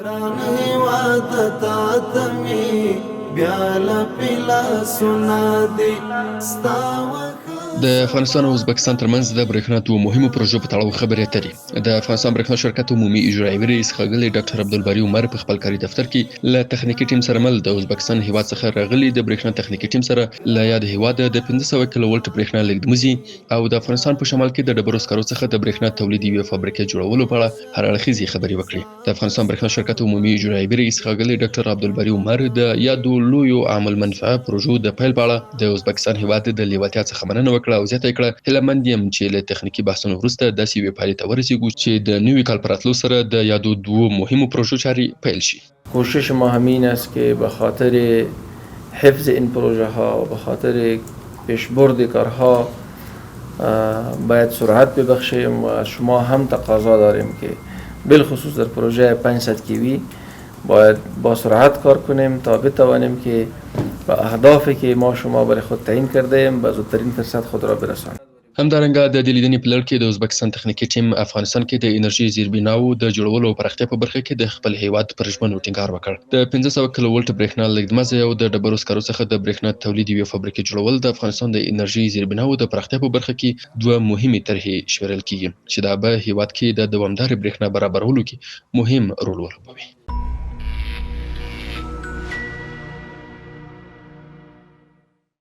ګران هیواد تا ته مې بیا له پلاسونه دي ستا د افغانستان او ازبکستان ترمنځ د برېښنا دوه مهمو پروژو په تړاو خبرې اترې د افغانستان برېښنا شرکت عمومي اجرایي رئیس ښاغلی ډاکټر عبدالباري عمر په خپل کاري دفتر کې له تخنیکي ټیم سره مل د ازبکستان هیواد څخه راغلي د برېښنا تخنیکي ټیم سره له یاد هیواد د 1500 کیلو ولټ برېښنا لیږدمزي او د افغانستان په شمال کې د ډبرو سکرو څخه د برېښنا تولید یوې فابریکې جوړولو په اړه هر اړخیزې خبرې وکړې د افغانستان برېښنا شرکت عمومي اجرایي رئیس ښاغلی ډاکټر عبدالباري عمر د یادو لویو عامل منفعه پروژو د پیل په اړه د ازبکستان هیواد د لیوالتیا څخه مننه وکړه او زیاته کړه هیلهمند یم چې له تخنیکي بحثونو وروسته داسې یوې پایلې ته ورسیږو چې د نوي کال په راتلو سره د یادو دوو مهمو پروژو چارې پیل شي. کوشش ما همین است که به خاطر حفظ این پروژه ها و به خاطر پیشبرد کارها باید سرعت ببخشیم و از شما هم تقاضا داریم که بالخصوص در پروژه 500 کیوی باید با سرعت کار کنیم تا بتوانیم که به اهدافی که ما شما برای خود تعیین کرده ایم به زودترین فرصت خود را برسانیم. همدارنګه د دې لیدنې په لړ کې د ازبکستان تخنیکي ټیم افغانستان کې د انرژي زیربناو د جوړولو او پراختیا په برخه کې د خپل هیواد پر ژمنو ټینګار وکړ. د 1500 کیلو ولټ برېښنا لیږدمزي او د ډبرو سکرو څخه د برېښنا تولید یوې فابریکې جوړول د افغانستان د انرژي زیربناو د پراختیا په برخه کې دوه مهمې طرحې شمیرل کیږي چې دا به هیواد کې د دوامدار برېښنا برابرولو کې مهم رول ولوبوي.